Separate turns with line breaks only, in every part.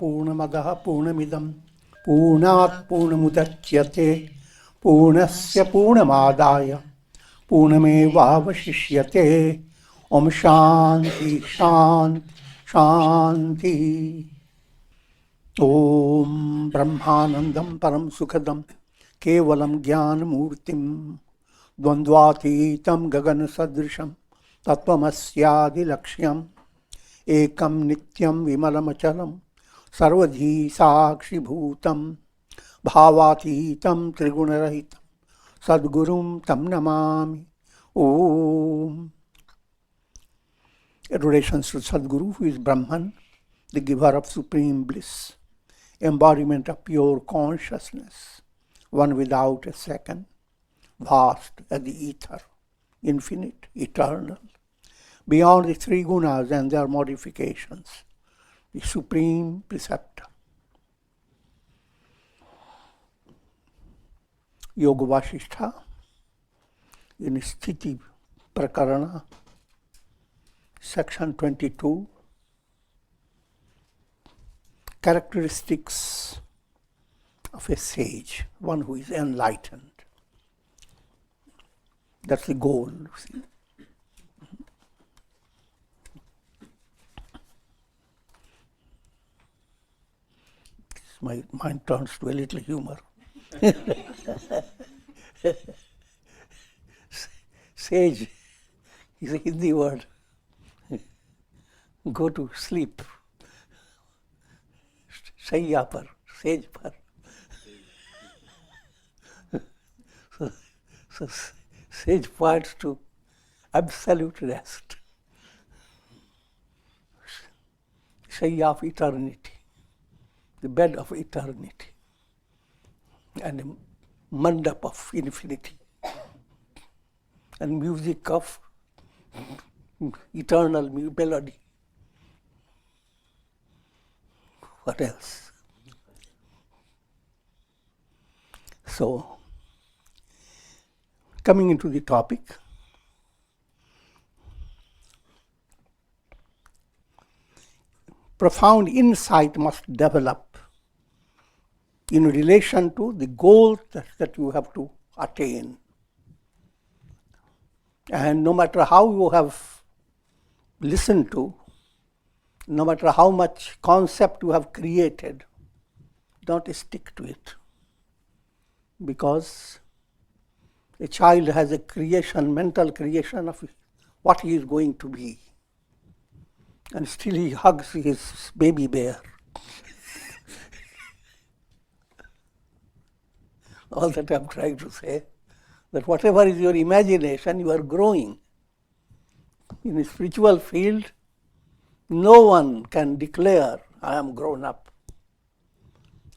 पूर्णमदः पूर्णमिदं पूर्णात् पूर्णमुदच्यते पूर्णस्य पूर्णमादाय पूर्णमेवावशिष्यते। ओम शांति शांति शांति। ओम ब्रह्मानंदं परम सुखदं केवलं ज्ञानमूर्तिं द्वन्द्वातीतं गगनसदृशं तत्त्वमस्यादिलक्ष्यम् एकं नित्यं विमलमचलं सर्वधी साक्षिभूतं भावातीतं त्रिगुणरहितं सद्गुरुं तं नमामि। ओम adorations to Sadguru, who is Brahman, the giver of supreme bliss, embodiment of pure consciousness, one without a second, vast as the ether, infinite, eternal, beyond the three gunas and their modifications, the supreme preceptor. Yoga Vasistha in Sthiti Prakarana, section 22, characteristics of a sage, one who is enlightened. That's the goal. See? My mind turns to a little humor. Sage is a Hindi word. Go to sleep. Shayya par, sage par. So sage points to absolute rest. Shayya of eternity, the bed of eternity, and a mandap of infinity, and music of eternal melody. What else? So, coming into the topic, profound insight must develop in relation to the goal that you have to attain. And no matter how you have listened to, no matter how much concept you have created, don't stick to it. Because a child has a creation, mental creation of what he is going to be. And still he hugs his baby bear. All that I'm trying to say, that whatever is your imagination, you are growing. In a spiritual field, no one can declare, I am grown up.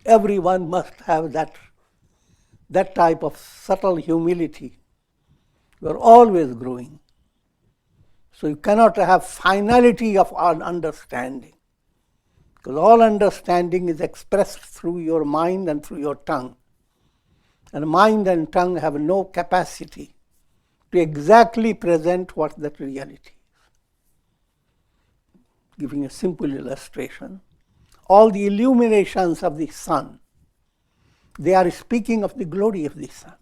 Everyone must have that type of subtle humility. You are always growing. So you cannot have finality of our understanding. Because all understanding is expressed through your mind and through your tongue. And mind and tongue have no capacity to exactly present what that reality is. Giving a simple illustration, all the illuminations of the sun, they are speaking of the glory of the sun.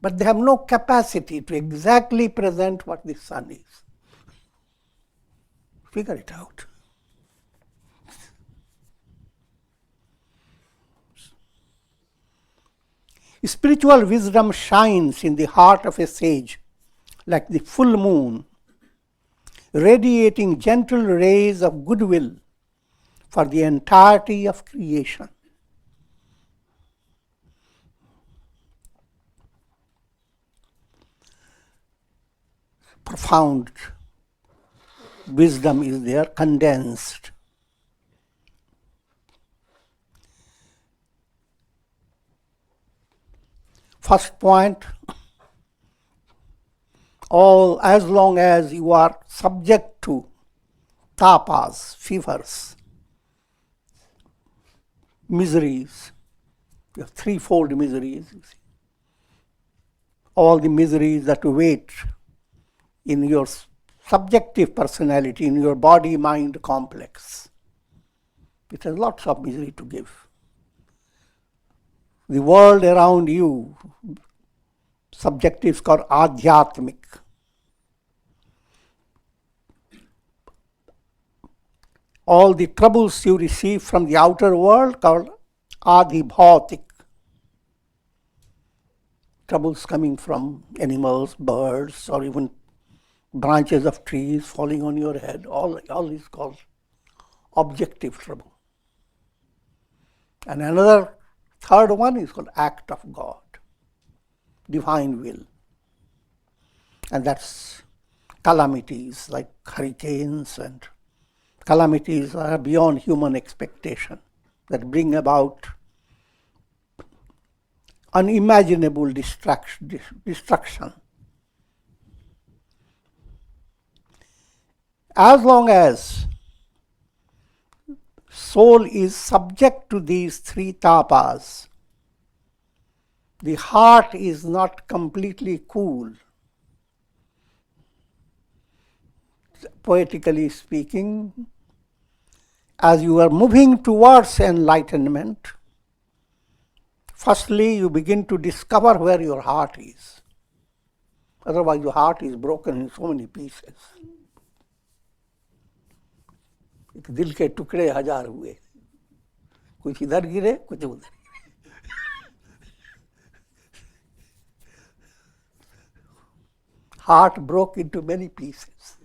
But they have no capacity to exactly present what the sun is. Figure it out. Spiritual wisdom shines in the heart of a sage like the full moon, radiating gentle rays of goodwill for the entirety of creation. Profound wisdom is there, condensed. First point, as long as you are subject to tapas, fevers, miseries, you have threefold miseries, you see. All the miseries that wait in your subjective personality, in your body-mind complex. It has lots of misery to give. The world around you, subjective is called adhyatmic. All the troubles you receive from the outer world called adhibhautik. Troubles coming from animals, birds, or even branches of trees falling on your head, all is called objective trouble. And another third one is called act of God, divine will. And that's calamities like hurricanes, and calamities are beyond human expectation that bring about unimaginable destruction. As long as soul is subject to these three tapas, the heart is not completely cool. Poetically speaking, as you are moving towards enlightenment, firstly you begin to discover where your heart is. Otherwise your heart is broken in so many pieces. दिल के टुकड़े हजार हुए, कुछ इधर गिरे कुछ उधर गिरे. Heart broke into many pieces.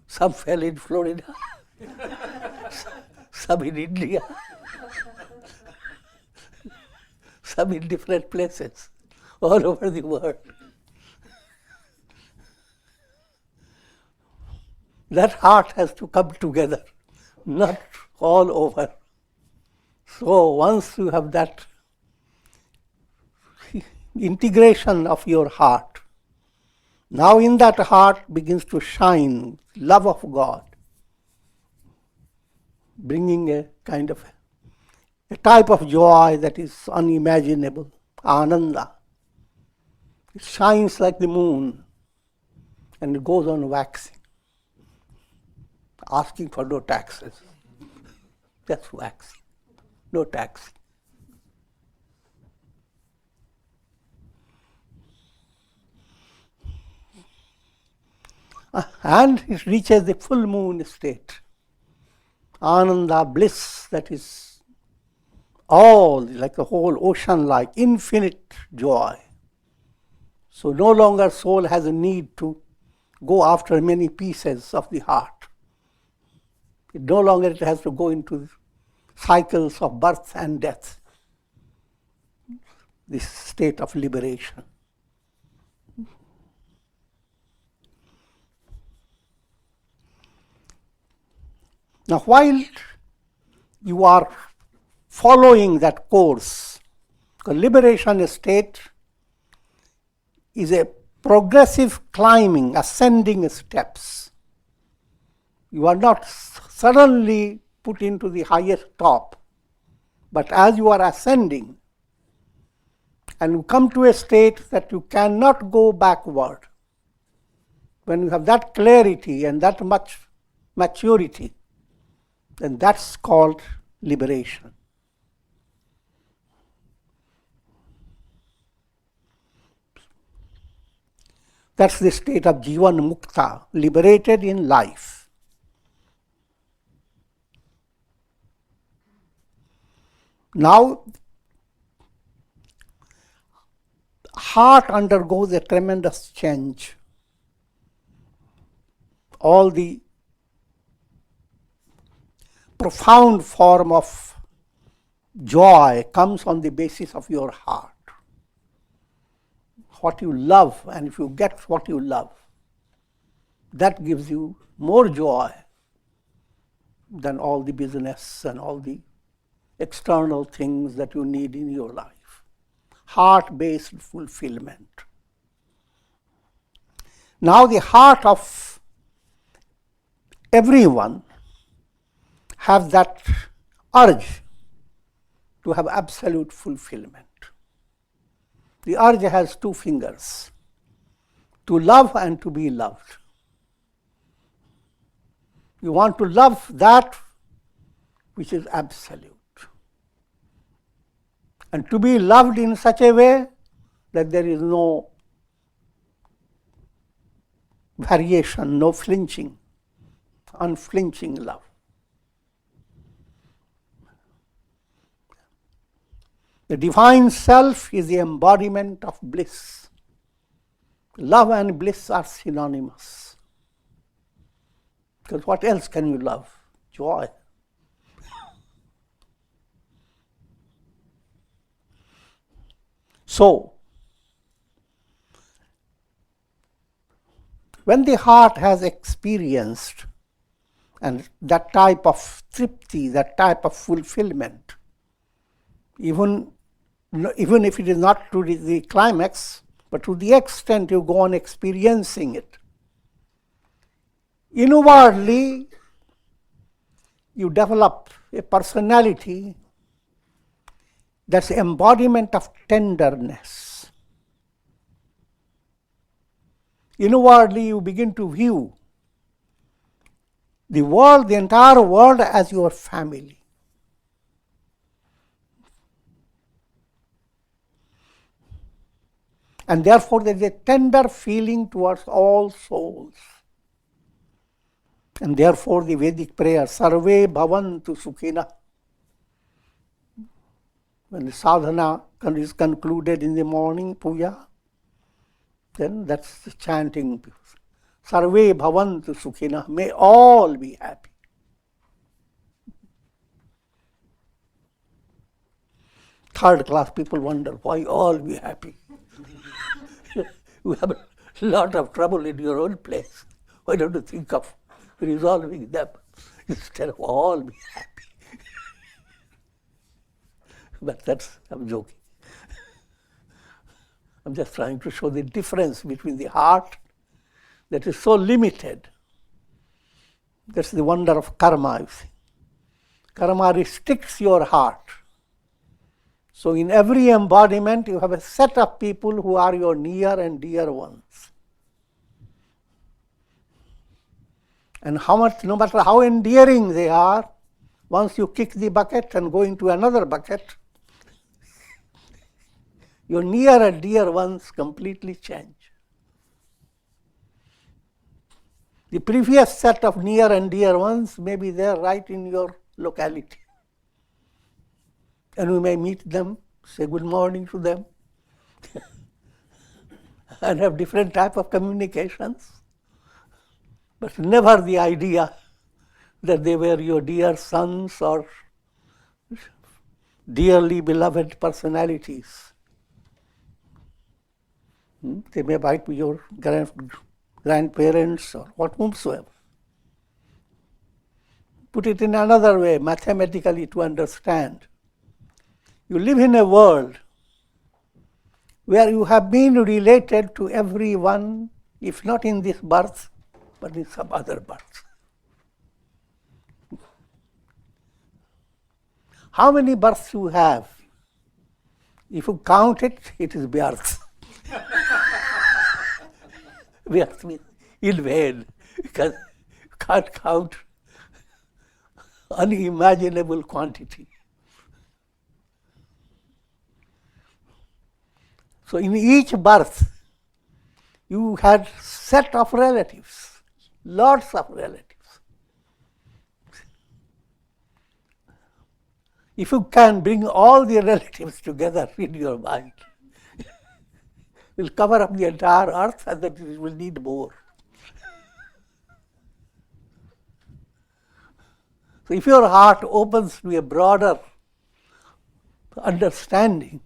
Some fell in Florida, some in India, some in different places all over the world. That heart has to come together, not all over. So once you have that integration of your heart, now in that heart begins to shine love of God, bringing a kind of a type of joy that is unimaginable, ananda. It shines like the moon and it goes on waxing, asking for no taxes. That's waxing, no taxing. And it reaches the full moon state. Ananda, bliss, that is all, like the whole ocean, like infinite joy. So no longer soul has a need to go after many pieces of the heart. No longer it has to go into cycles of birth and death. This state of liberation. Now, while you are following that course, the liberation state is a progressive climbing, ascending steps. You are not suddenly put into the highest top, but as you are ascending, and you come to a state that you cannot go backward, when you have that clarity and that much maturity, then that's called liberation. That's the state of Jivan Mukta, liberated in life. Now, heart undergoes a tremendous change. All the profound form of joy comes on the basis of your heart. What you love, and if you get what you love, that gives you more joy than all the business and all the external things that you need in your life. Heart-based fulfillment. Now the heart of everyone have that urge to have absolute fulfillment. The urge has two fingers, to love and to be loved. You want to love that which is absolute. And to be loved in such a way that there is no variation, no flinching, unflinching love. The divine self is the embodiment of bliss. Love and bliss are synonymous. Because what else can you love? Joy. So, when the heart has experienced and that type of tripti, that type of fulfillment, even if it is not to the climax, but to the extent you go on experiencing it, inwardly you develop a personality that's embodiment of tenderness. Inwardly you begin to view the world, the entire world, as your family. And therefore there is a tender feeling towards all souls. And therefore the Vedic prayer, Sarve Bhavantu Sukhina, when the sadhana is concluded in the morning, puja, then that's the chanting. Sarve Bhavantu Sukhina, may all be happy. Third class people wonder, why all be happy? You have a lot of trouble in your own place. Why don't you think of resolving them instead of all be happy? But I'm joking. I'm just trying to show the difference between the heart that is so limited. That's the wonder of karma, you see. Karma restricts your heart. So in every embodiment, you have a set of people who are your near and dear ones. And no matter how endearing they are, once you kick the bucket and go into another bucket, your near and dear ones completely change. The previous set of near and dear ones may be there right in your locality. And we may meet them, say good morning to them, and have different type of communications. But never the idea that they were your dear sons or dearly beloved personalities. They might be your grandparents or whomsoever. Put it in another way, mathematically to understand. You live in a world where you have been related to everyone, if not in this birth, but in some other birth. How many births you have? If you count it, it is Vyarth. Vyarth means in vain, because you can't count unimaginable quantity. So in each birth, you had set of relatives, lots of relatives. If you can bring all the relatives together in your mind, will cover up the entire earth and that it will need more. So if your heart opens to a broader understanding,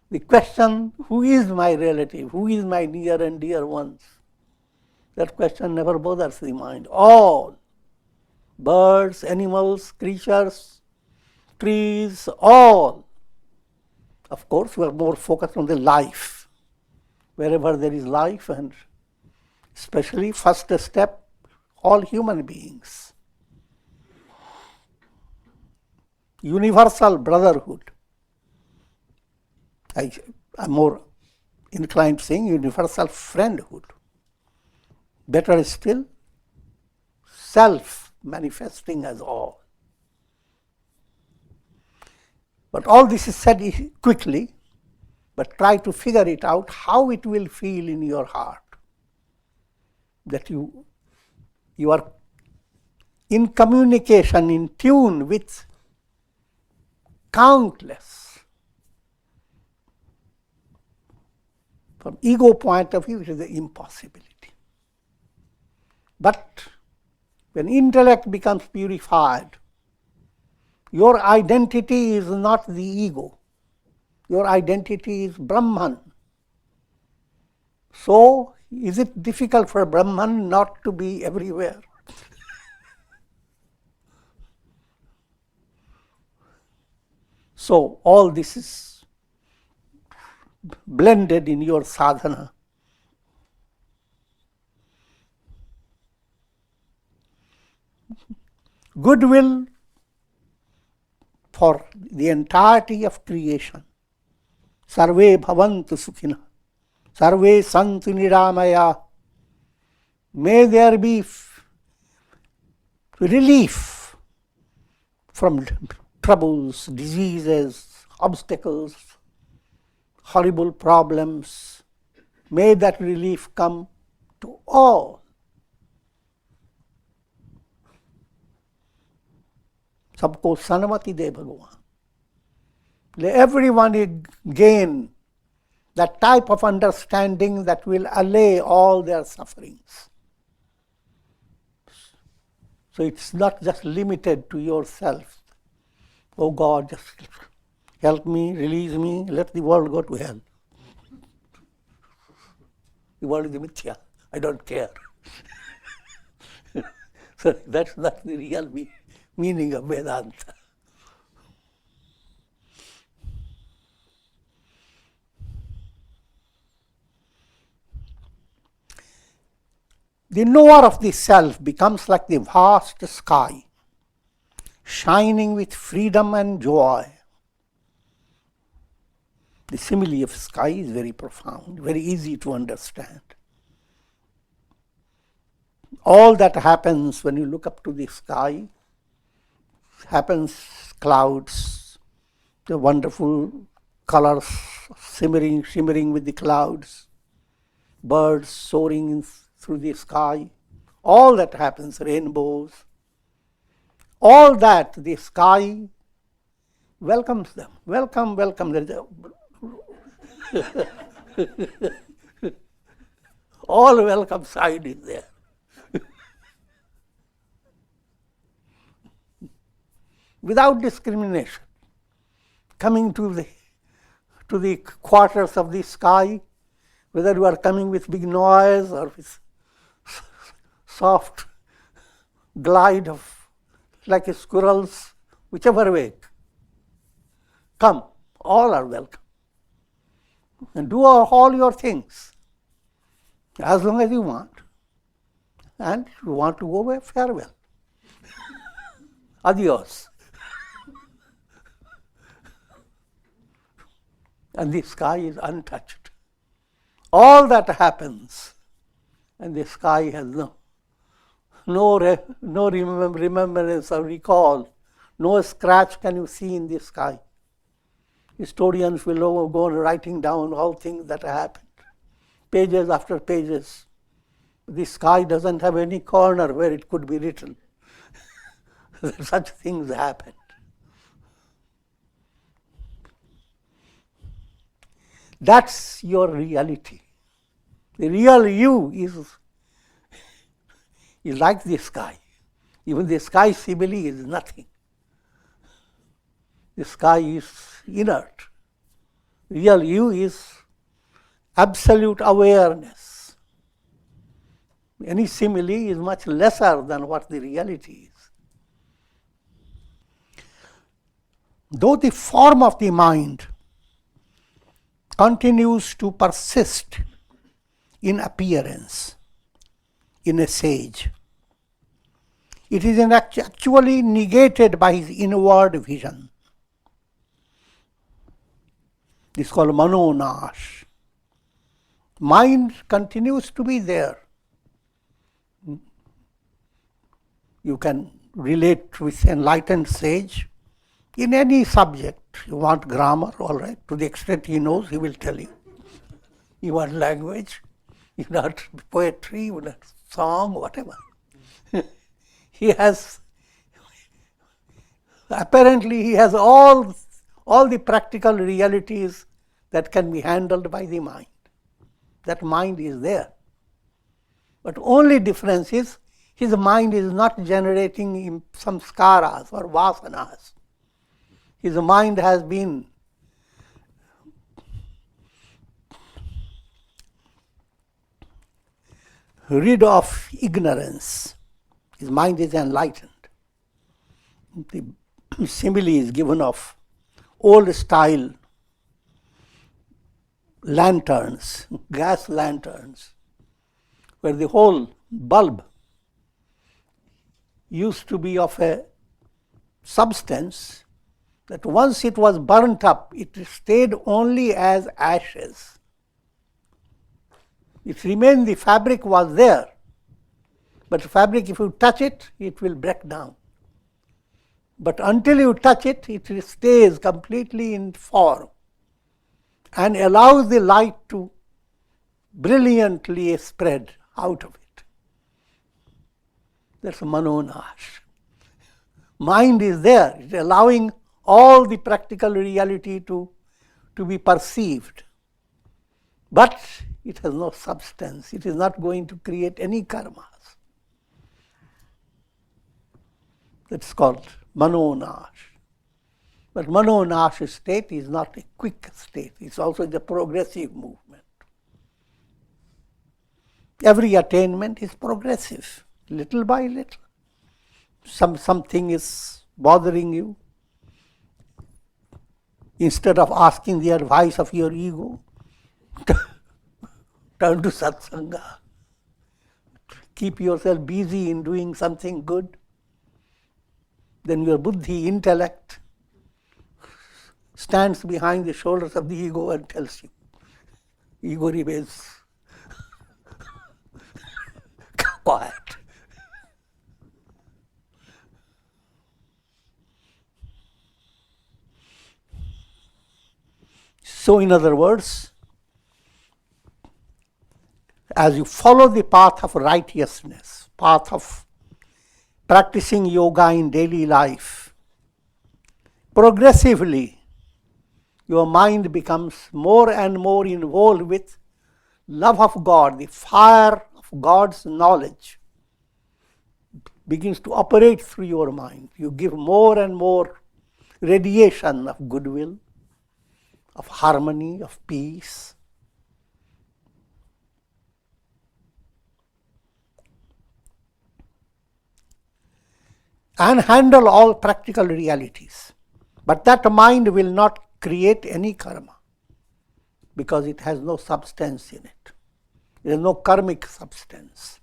the question, who is my relative, who is my near and dear ones, that question never bothers the mind. All, birds, animals, creatures, trees, all. Of course, we are more focused on the life. Wherever there is life, and especially first step, all human beings. Universal brotherhood. I'm more inclined to saying universal friendhood. Better still, self manifesting as all. But all this is said quickly, but try to figure it out how it will feel in your heart. That you are in communication, in tune with countless. From ego point of view, it is an impossibility. But when intellect becomes purified, your identity is not the ego. Your identity is Brahman. So, is it difficult for Brahman not to be everywhere? So, all this is blended in your sadhana. Goodwill for the entirety of creation. Sarve bhavantu sukhina. Sarve santu niramaya. May there be relief from troubles, diseases, obstacles, horrible problems. May that relief come to all. Sabko sanamati de Bhagavan. Let everyone gain that type of understanding that will allay all their sufferings. So it's not just limited to yourself. Oh God, just help me, release me, let the world go to hell. The world is a mithya. I don't care. So that's not the real meaning of Vedanta. The knower of the self becomes like the vast sky, shining with freedom and joy. The simile of sky is very profound, very easy to understand. All that happens when you look up to the sky happens, clouds, the wonderful colors shimmering with the clouds, birds soaring through the sky, all that happens, rainbows, all that the sky welcomes them. Welcome, welcome. All welcome side is there. Without discrimination, coming to the quarters of the sky, whether you are coming with big noise or with soft glide of like a squirrels, whichever way, come, all are welcome. And do all your things as long as you want. And if you want to go away, farewell. Adios. And the sky is untouched. All that happens, and the sky has no remembrance or recall. No scratch can you see in the sky. Historians will go on writing down all things that happened, pages after pages. The sky doesn't have any corner where it could be written. Such things happened. That's your reality. The real you is like the sky. Even the sky simile is nothing. The sky is inert. Real you is absolute awareness. Any simile is much lesser than what the reality is. Though the form of the mind continues to persist in appearance in a sage, it is actually negated by his inward vision. This is called manonash. Mind continues to be there. You can relate with enlightened sage in any subject. You want grammar, all right. To the extent he knows, he will tell you. You want language, you want poetry, you want song, whatever. Apparently he has all the practical realities that can be handled by the mind. That mind is there. But only difference is his mind is not generating some samskaras or vasanas. His mind has been rid of ignorance. His mind is enlightened. The simile is given of old style lanterns, gas lanterns, where the whole bulb used to be of a substance that once it was burnt up, it stayed only as ashes. It remained, the fabric was there, but fabric, if you touch it, it will break down. But until you touch it, it stays completely in form and allows the light to brilliantly spread out of it. That's manonash. Mind is there, it's allowing all the practical reality to be perceived. But it has no substance. It is not going to create any karmas. That's called manonash. But manonash state is not a quick state. It's also the progressive movement. Every attainment is progressive, little by little. Something is bothering you. Instead of asking the advice of your ego, turn to satsanga. Keep yourself busy in doing something good. Then your buddhi, intellect, stands behind the shoulders of the ego and tells you. Ego remains quiet. So, in other words, as you follow the path of righteousness, path of practicing yoga in daily life, progressively your mind becomes more and more involved with love of God. The fire of God's knowledge begins to operate through your mind. You give more and more radiation of goodwill, of harmony, of peace. And handle all practical realities. But that mind will not create any karma because it has no substance in it. There is no karmic substance.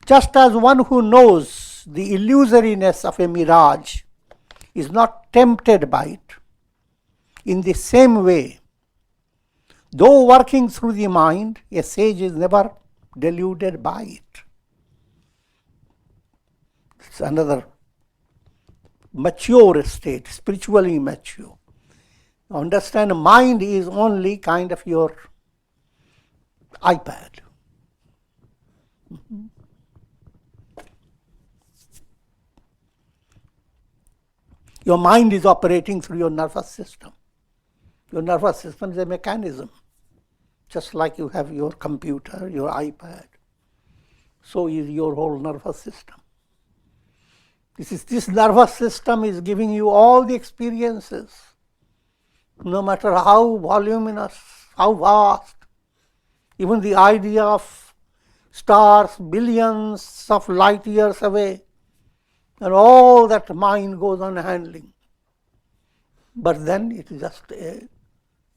Just as one who knows the illusoriness of a mirage is not tempted by it, in the same way, though working through the mind, a sage is never deluded by it. It's another mature state, spiritually mature. Understand, mind is only kind of your iPad. Your mind is operating through your nervous system. Your nervous system is a mechanism. Just like you have your computer, your iPad, so is your whole nervous system. This nervous system is giving you all the experiences, no matter how voluminous, how vast. Even the idea of stars billions of light years away, and all that mind goes on handling. But then it is just a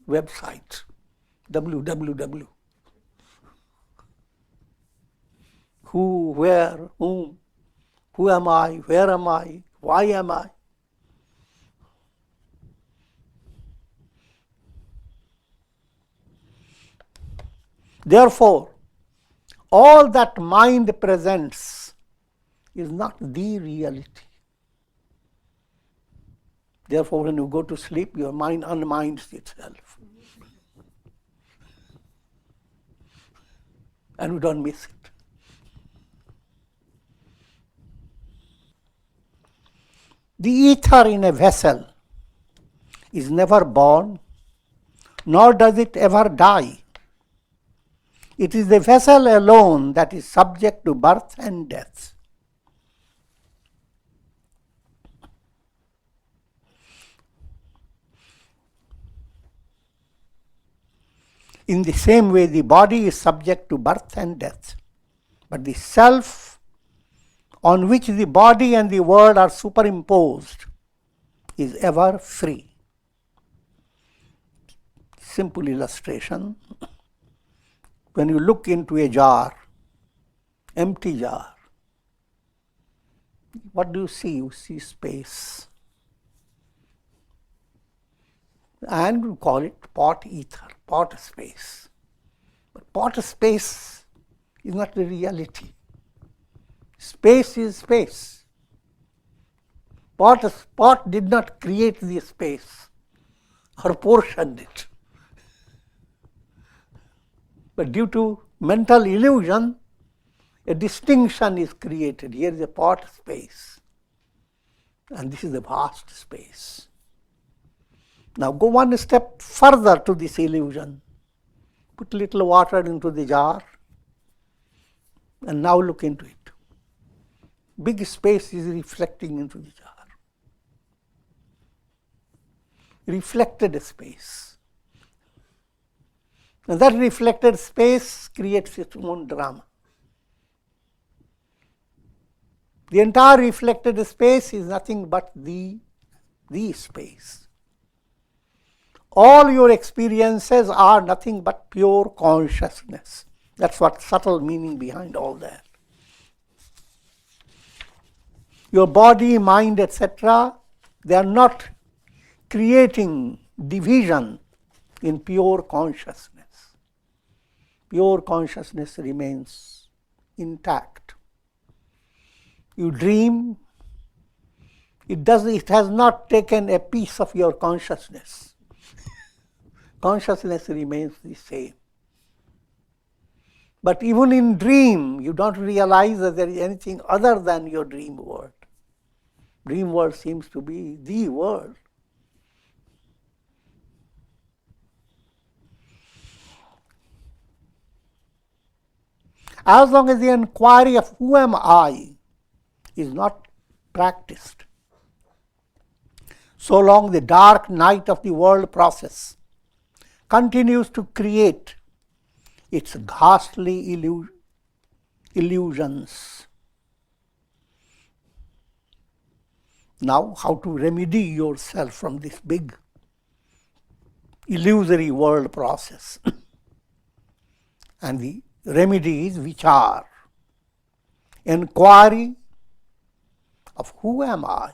website, www. Who, where, whom, who am I, where am I, why am I? Therefore, all that mind presents is not the reality. Therefore, when you go to sleep, your mind unminds itself. And you don't miss it. The ether in a vessel is never born, nor does it ever die. It is the vessel alone that is subject to birth and death. In the same way, the body is subject to birth and death, but the self on which the body and the world are superimposed is ever free. Simple illustration. When you look into a jar, empty jar, what do you see? You see space. And we call it pot ether, pot space. But pot space is not the reality. Space is space. Pot did not create the space or portioned it. But due to mental illusion, a distinction is created. Here is a pot space, and this is a vast space. Now go one step further to this illusion. Put a little water into the jar, and now look into it. Big space is reflecting into the jar. Reflected space. And that reflected space creates its own drama. The entire reflected space is nothing but the space. All your experiences are nothing but pure consciousness. That's what subtle meaning behind all that. Your body, mind, etc., they are not creating division in pure consciousness. Pure consciousness remains intact. You dream, it has not taken a piece of your consciousness. Consciousness remains the same. But even in dream, you don't realize that there is anything other than your dream world. Dream world seems to be the world. As long as the enquiry of who am I is not practiced, so long the dark night of the world process continues to create its ghastly illusions. Now, how to remedy yourself from this big illusory world process? And the remedies which are enquiry of who am I?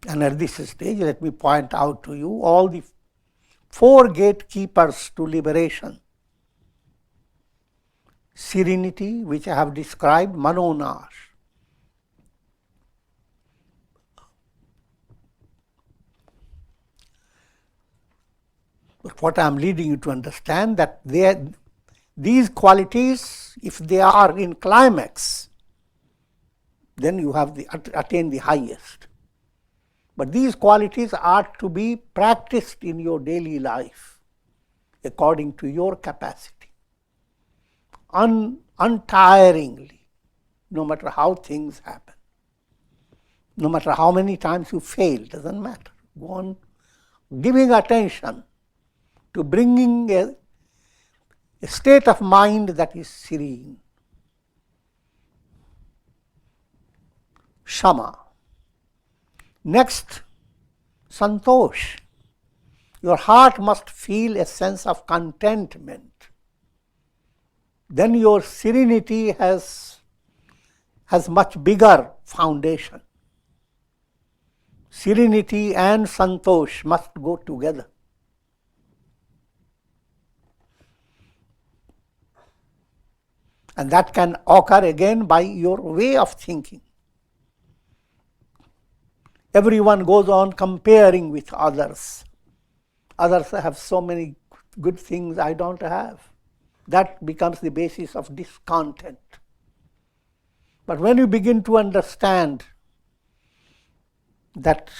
And at this stage, let me point out to you all the 4 gatekeepers to liberation. Serenity, which I have described, manonash. But what I am leading you to understand that these qualities, if they are in climax, then you have attained the highest. But these qualities are to be practiced in your daily life according to your capacity, untiringly, no matter how things happen. No matter how many times you fail, doesn't matter. Go on giving attention to bringing a state of mind that is serene. Shama. Next, santosh. Your heart must feel a sense of contentment. Then your serenity has much bigger foundation. Serenity and santosh must go together. And that can occur again by your way of thinking. Everyone goes on comparing with others. Others have so many good things I don't have. That becomes the basis of discontent. But when you begin to understand that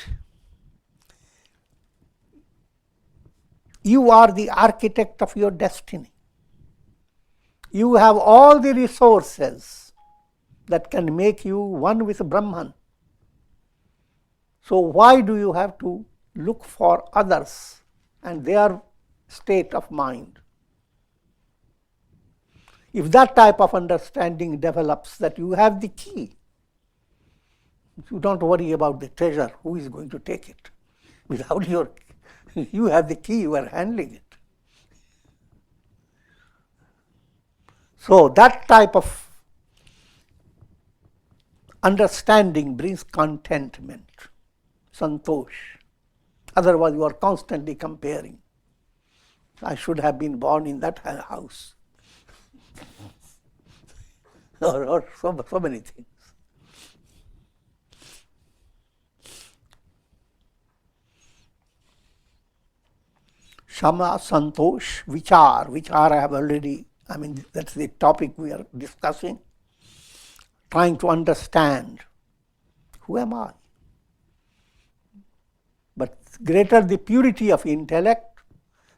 you are the architect of your destiny, you have all the resources that can make you one with Brahman. So why do you have to look for others and their state of mind? If that type of understanding develops, that you have the key, you don't worry about the treasure, who is going to take it. Without you have the key, you are handling it. So that type of understanding brings contentment, santosh. Otherwise you are constantly comparing. I should have been born in that house. or so many things. Shama, santosh, vichar. Vichar I have already, that's the topic we are discussing. Trying to understand, who am I? But greater the purity of intellect,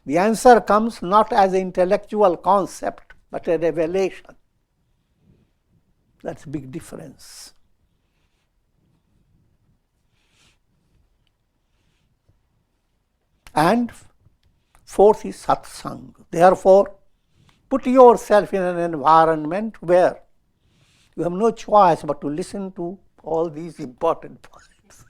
the answer comes not as an intellectual concept, but a revelation. That's a big difference. And fourth is satsang. Therefore, put yourself in an environment where you have no choice but to listen to all these important points.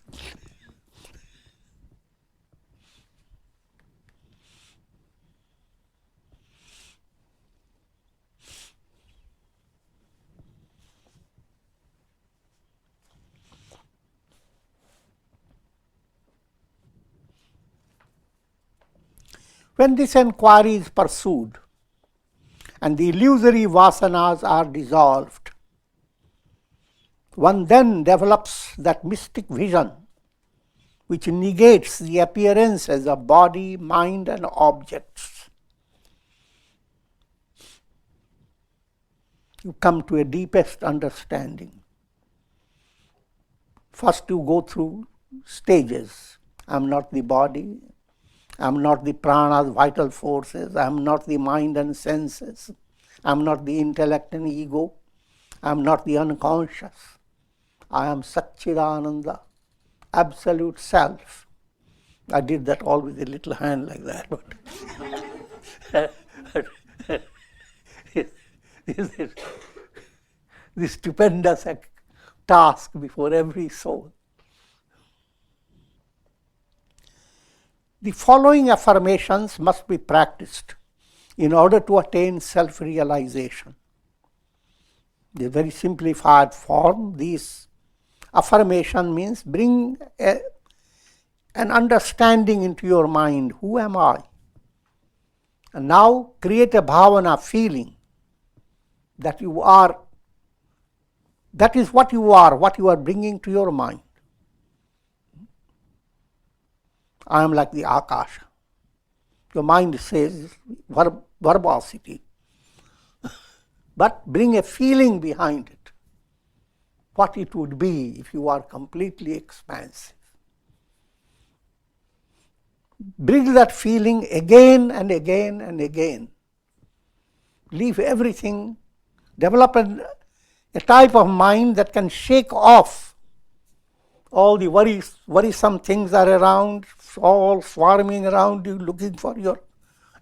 When this enquiry is pursued and the illusory vasanas are dissolved, one then develops that mystic vision which negates the appearances of body, mind, and objects. You come to a deepest understanding. First you go through stages. I am not the body. I am not the pranas, vital forces. I am not the mind and senses. I am not the intellect and ego. I am not the unconscious. I am Satchidananda, absolute self. I did that all with a little hand like that. But this is the stupendous task before every soul. The following affirmations must be practiced in order to attain self-realization. The very simplified form, these affirmation means bring an understanding into your mind. Who am I? And now create a bhavana, feeling that you are, that is what you are bringing to your mind. I am like the akasha. Your mind says verbosity. But bring a feeling behind it. What it would be if you are completely expansive. Bring that feeling again and again and again. Leave everything. Develop a type of mind that can shake off all the worrisome things are around, all swarming around you, looking for your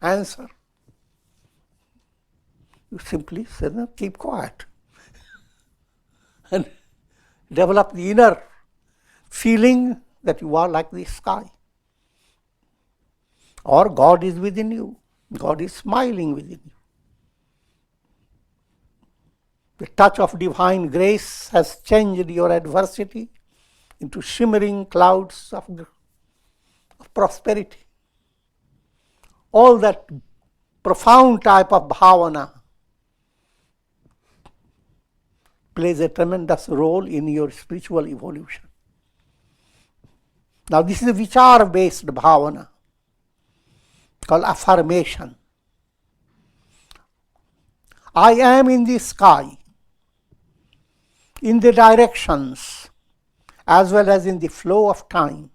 answer. You simply say, no, keep quiet. And develop the inner feeling that you are like the sky. Or God is within you. God is smiling within you. The touch of divine grace has changed your adversity into shimmering clouds of prosperity. All that profound type of bhavana plays a tremendous role in your spiritual evolution. Now this is a vichar-based bhavana called affirmation. I am in the sky, in the directions, as well as in the flow of time.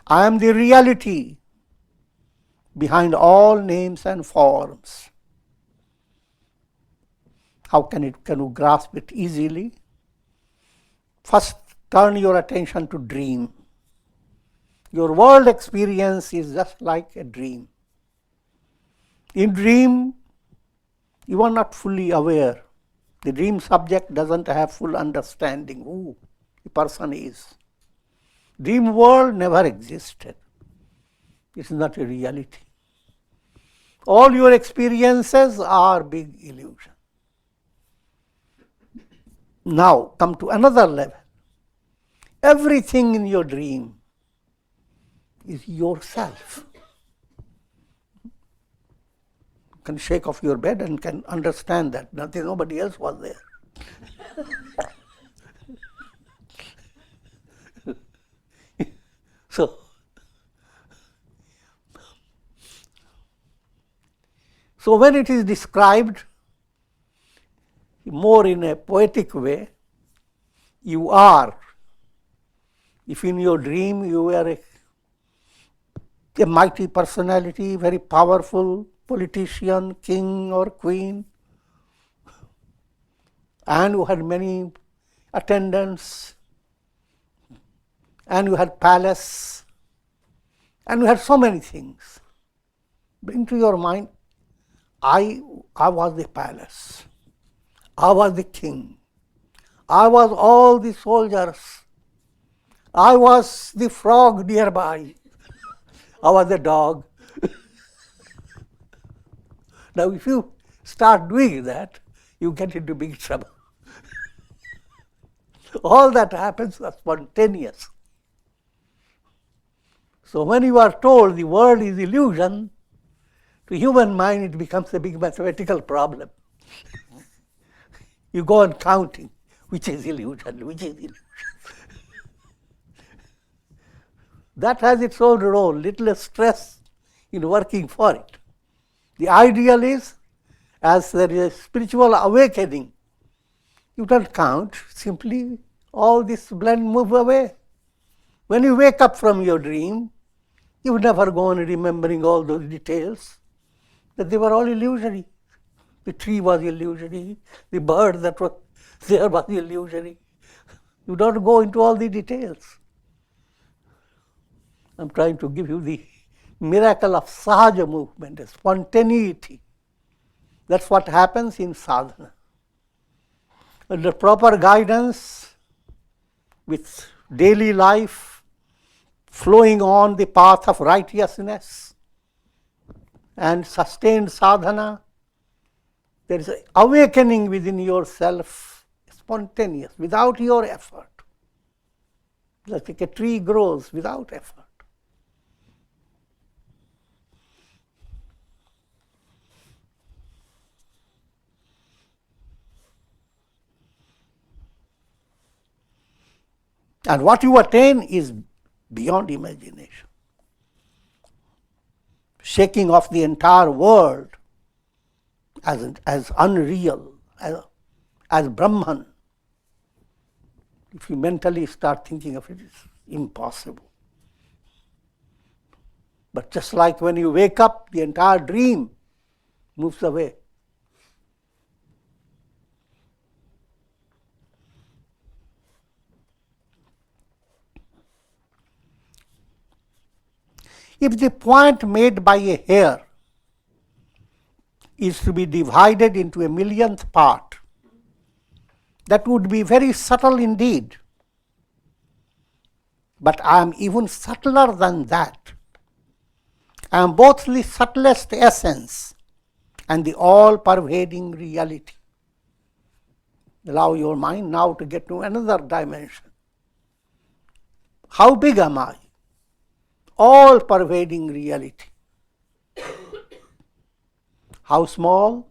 I am the reality behind all names and forms. How can you grasp it easily? First, turn your attention to dream. Your world experience is just like a dream. In dream, you are not fully aware. The dream subject doesn't have full understanding who the person is. Dream world never existed. It's not a reality. All your experiences are big illusion. Now come to another level. Everything in your dream is yourself. You can shake off your bed and can understand that nobody else was there. So when it is described more in a poetic way, you are, if in your dream you were a mighty personality, very powerful politician, king or queen, and you had many attendants, and you had palace, and you had so many things. Bring to your mind, I was the palace. I was the king. I was all the soldiers. I was the frog nearby. I was the dog. Now, if you start doing that, you get into big trouble. All that happens is spontaneous. So when you are told the world is illusion, to human mind it becomes a big mathematical problem. You go on counting, which is illusion, which is illusion. That has its own role, little stress in working for it. The ideal is, as there is a spiritual awakening, you don't count, simply all this blend move away. When you wake up from your dream, you never go on remembering all those details, that they were all illusory. The tree was illusory, the bird that was there was illusory. You don't go into all the details. I'm trying to give you the miracle of sahaja movement, spontaneity. That's what happens in sadhana. Under proper guidance, with daily life flowing on the path of righteousness and sustained sadhana, there is an awakening within yourself, spontaneous, without your effort. Like a tree grows without effort. And what you attain is beyond imagination. Shaking off the entire world as unreal, as Brahman. If you mentally start thinking of it, it's impossible. But just like when you wake up, the entire dream moves away. If the point made by a hair is to be divided into a millionth part, that would be very subtle indeed. But I am even subtler than that. I am both the subtlest essence and the all-pervading reality. Allow your mind now to get to another dimension. How big am I? All-pervading reality. How small?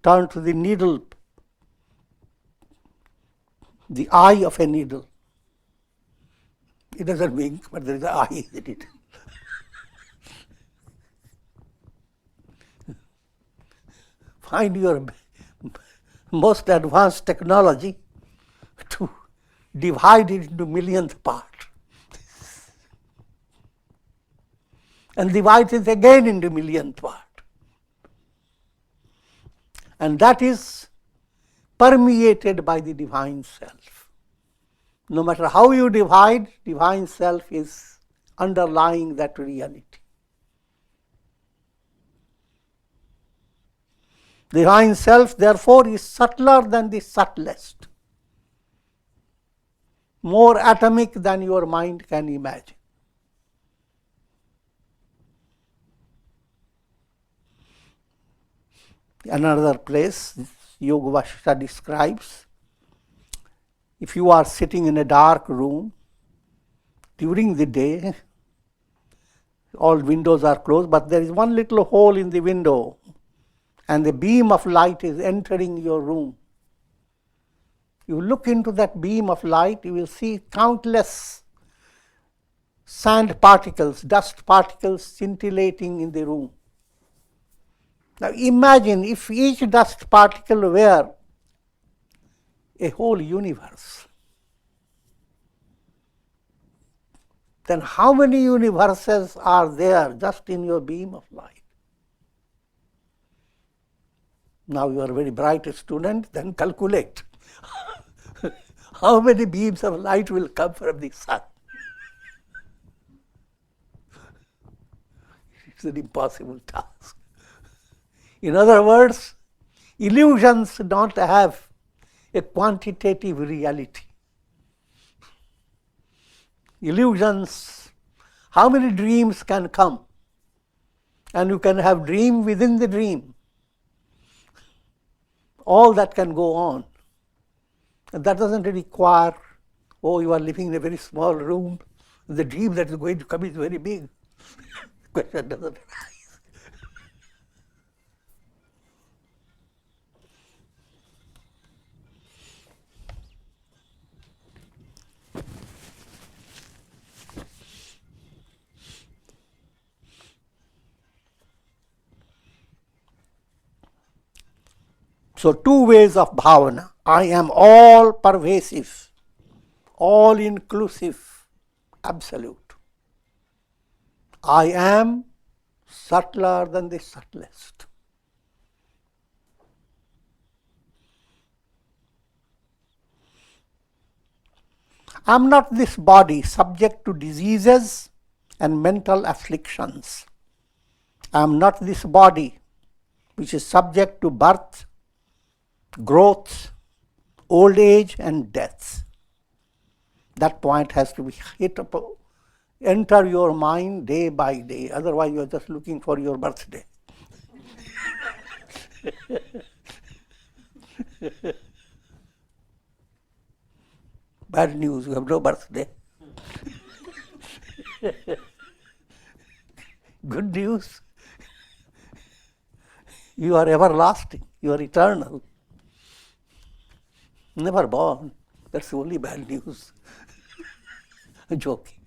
turn to the needle, the eye of a needle. It doesn't wink, but there is an eye in it. Find your most advanced technology to divide it into millionth part. And divide it again into millionth part. And that is permeated by the divine self. No matter how you divide, divine self is underlying that reality. Divine self, therefore, is subtler than the subtlest, more atomic than your mind can imagine. Another place, Yoga Vasistha describes, if you are sitting in a dark room during the day, all windows are closed, but there is one little hole in the window, and the beam of light is entering your room. You look into that beam of light, you will see countless sand particles, dust particles scintillating in the room. Now imagine if each dust particle were a whole universe. Then how many universes are there just in your beam of light? Now you are a very bright student, then calculate. How many beams of light will come from the sun? It's an impossible task. In other words, illusions don't have a quantitative reality. Illusions, how many dreams can come? And you can have dream within the dream. All that can go on. And that doesn't require, oh, you are living in a very small room, the dream that is going to come is very big. The question doesn't arise. So two ways of bhavana. I am all pervasive, all inclusive, absolute. I am subtler than the subtlest. I am not this body subject to diseases and mental afflictions. I am not this body which is subject to birth, growth, old age and death. That point has to be hit up, enter your mind day by day. Otherwise you are just looking for your birthday. Bad news, you have no birthday. Good news, you are everlasting, you are eternal. Never born. That's the only bad news. I'm joking.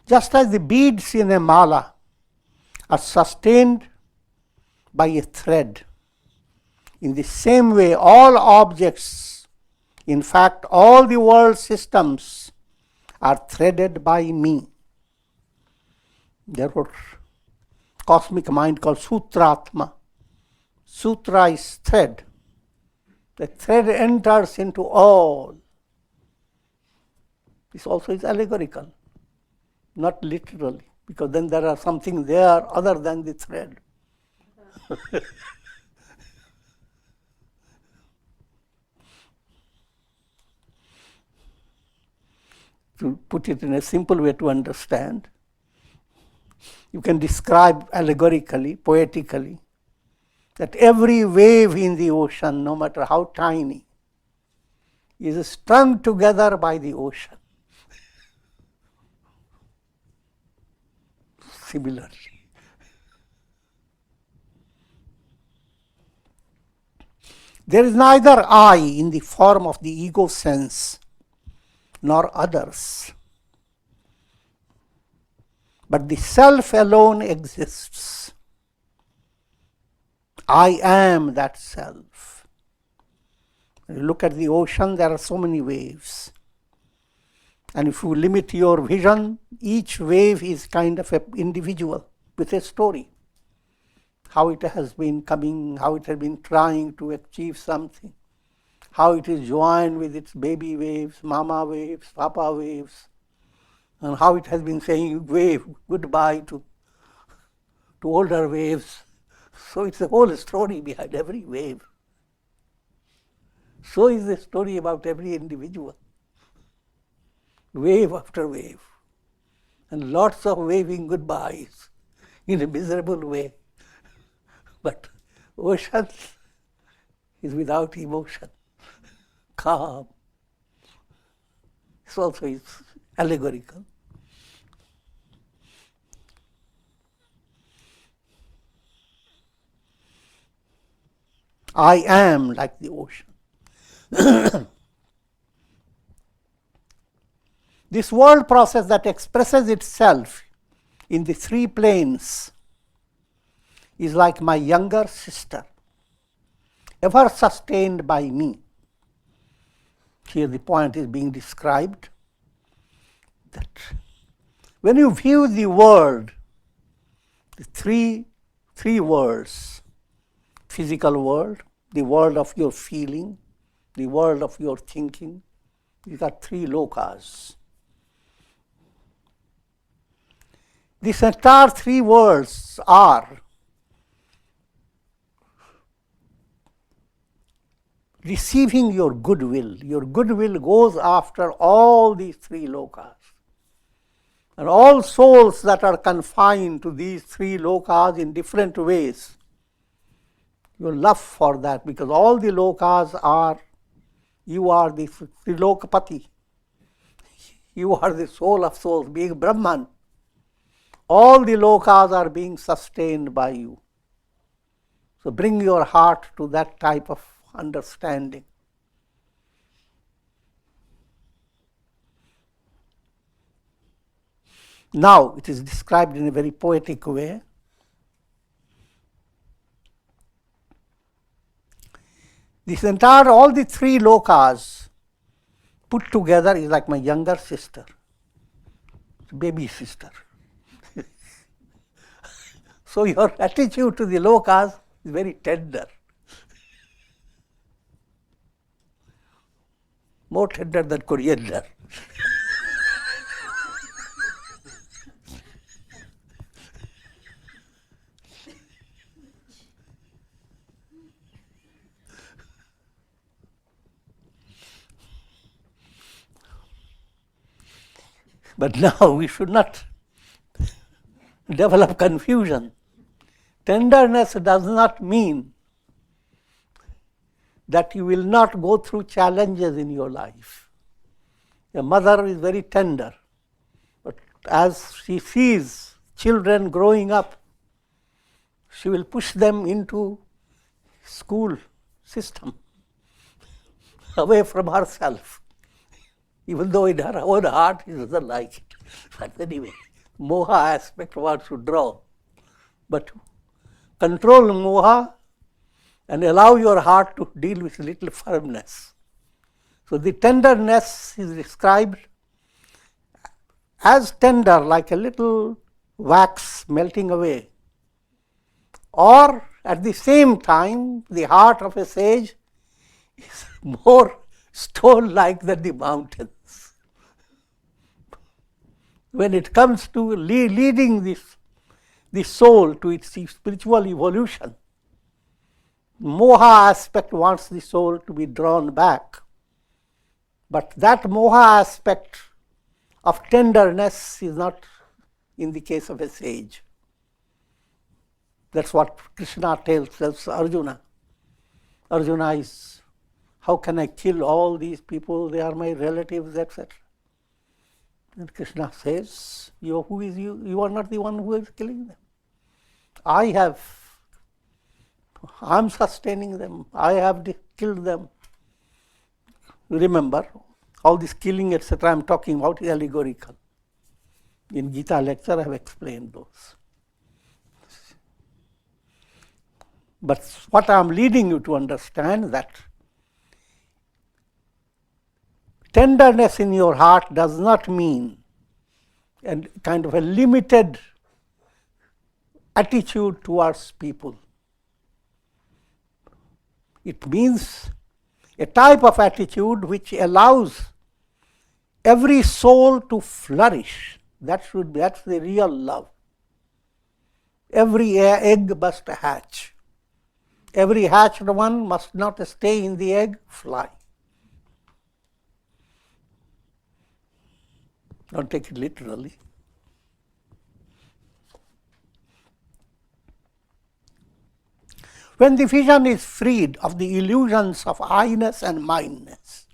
Just as the beads in a mala are sustained by a thread, in the same way all objects, in fact all the world systems, are threaded by me. Therefore, cosmic mind called Sutratma. Sutra is thread. The thread enters into all. This also is allegorical, not literally, because then there are something there other than the thread. To put it in a simple way to understand, you can describe allegorically, poetically, that every wave in the ocean, no matter how tiny, is strung together by the ocean. Similarly, there is neither I in the form of the ego sense nor others, but the self alone exists. I am that self. When you look at the ocean, there are so many waves. And if you limit your vision, each wave is kind of an individual with a story. How it has been coming, how it has been trying to achieve something, how it is joined with its baby waves, mama waves, papa waves, and how it has been saying wave goodbye to older waves. So it's a whole story behind every wave. So is the story about every individual. Wave after wave. And lots of waving goodbyes in a miserable way. But ocean is without emotion, calm. This also is allegorical. I am like the ocean. This world process that expresses itself in the three planes is like my younger sister, ever sustained by me. Here the point is being described that when you view the world, the three worlds, physical world, the world of your feeling, the world of your thinking, these are three lokas. These entire three worlds are receiving your goodwill. Your goodwill goes after all these three lokas. And all souls that are confined to these three lokas in different ways, your love for that, because all the lokas are, you are the Trilokapati. You are the soul of souls, being Brahman. All the lokas are being sustained by you. So bring your heart to that type of understanding. Now it is described in a very poetic way. This entire, all the three lokas put together is like my younger sister, baby sister. So your attitude to the lokas is very tender. More tender than coriander. But now we should not develop confusion. Tenderness does not mean that you will not go through challenges in your life. A mother is very tender, but as she sees children growing up, she will push them into school system, away from herself, even though in her own heart she doesn't like it. But anyway, moha aspect wants to draw. But control moha and allow your heart to deal with little firmness. So the tenderness is described as tender, like a little wax melting away. Or at the same time, the heart of a sage is more stone-like than the mountains. When it comes to leading the soul to its spiritual evolution, moha aspect wants the soul to be drawn back. But that moha aspect of tenderness is not in the case of a sage. That's what Krishna tells Arjuna. Arjuna is How can I kill all these people? They are my relatives, etc. And Krishna says, who is you? You are not the one who is killing them. I'm sustaining them. I have killed them. Remember, all this killing, etc., I'm talking about is allegorical. In Gita lecture, I have explained those. But what I am leading you to understand that tenderness in your heart does not mean a kind of a limited attitude towards people. It means a type of attitude which allows every soul to flourish. That's the real love. Every egg must hatch. Every hatched one must not stay in the egg, fly. Don't take it literally. When the vision is freed of the illusions of I-ness and mine-ness,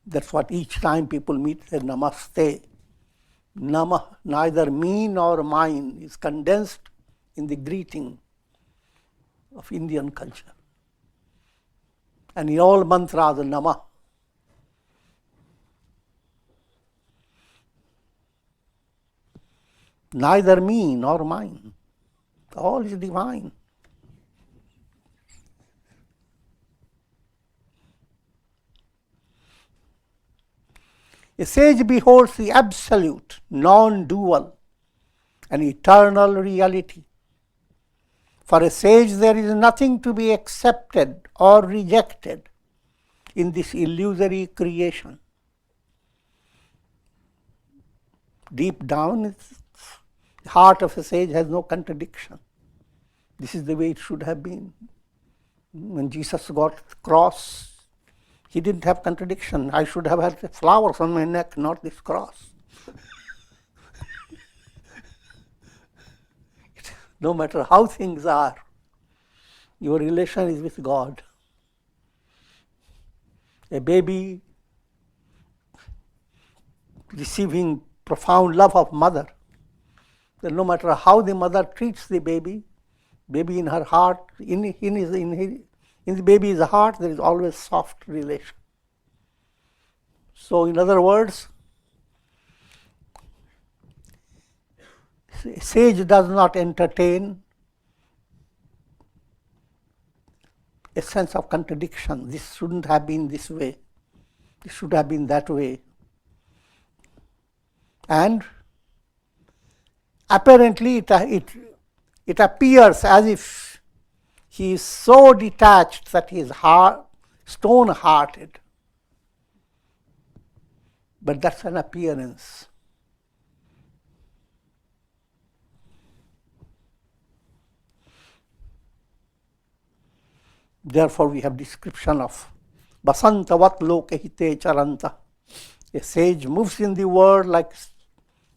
that's what each time people meet the namaste. Namah, neither me nor mine, is condensed in the greeting of Indian culture. And in all mantras, Namah. Neither me nor mine. All is divine. A sage beholds the absolute, non-dual, and eternal reality. For a sage, there is nothing to be accepted or rejected in this illusory creation. Deep down, the heart of a sage has no contradiction. This is the way it should have been. When Jesus got the cross, he didn't have contradiction. I should have had flowers on my neck, not this cross. No matter how things are, your relation is with God. A baby receiving profound love of mother, then no matter how the mother treats the baby in her heart, in the baby's heart, there is always soft relation. So, in other words, a sage does not entertain a sense of contradiction. This shouldn't have been this way. This should have been that way. And apparently it appears as if he is so detached that he is stone-hearted. But that's an appearance. Therefore, we have description of Basantavat lokahite charanta. A sage moves in the world like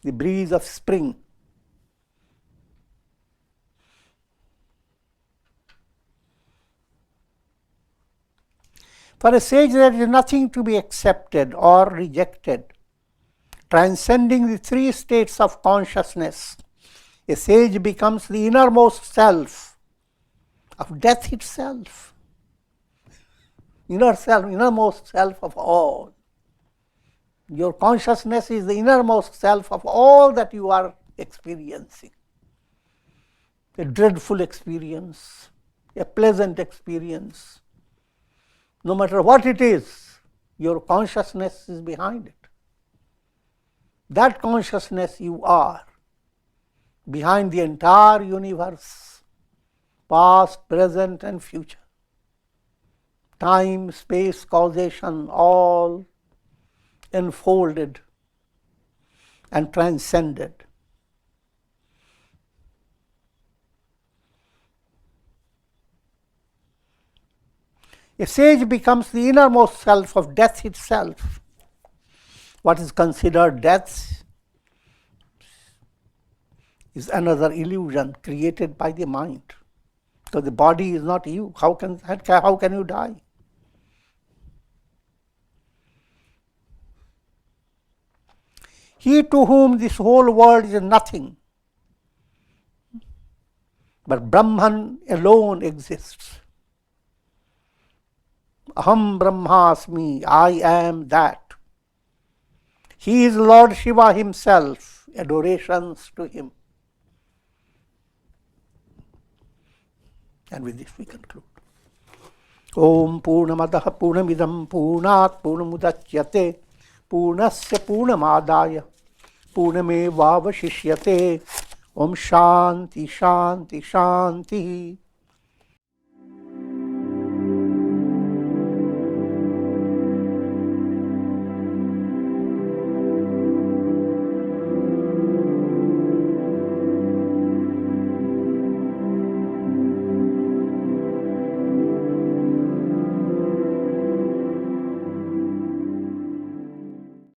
the breeze of spring. For a sage, there is nothing to be accepted or rejected. Transcending the three states of consciousness, a sage becomes the innermost self of death itself. Innermost self of all. Your consciousness is the innermost self of all that you are experiencing. A dreadful experience, a pleasant experience. No matter what it is, your consciousness is behind it. That consciousness you are, behind the entire universe, past, present, and future. Time, space, causation, all enfolded and transcended. A sage becomes the innermost self of death itself. What is considered death is another illusion created by the mind. Because the body is not you. How can you die? He to whom this whole world is nothing, but Brahman alone exists. Aham Brahmasmi, I am that. He is Lord Shiva himself. Adorations to him. And with this we conclude. Om Purnamadaha Purnamidam Purnat Purnamudachyate Purnasya Purnamadaya Purnameva Vasishyate. Om Shanti Shanti Shanti.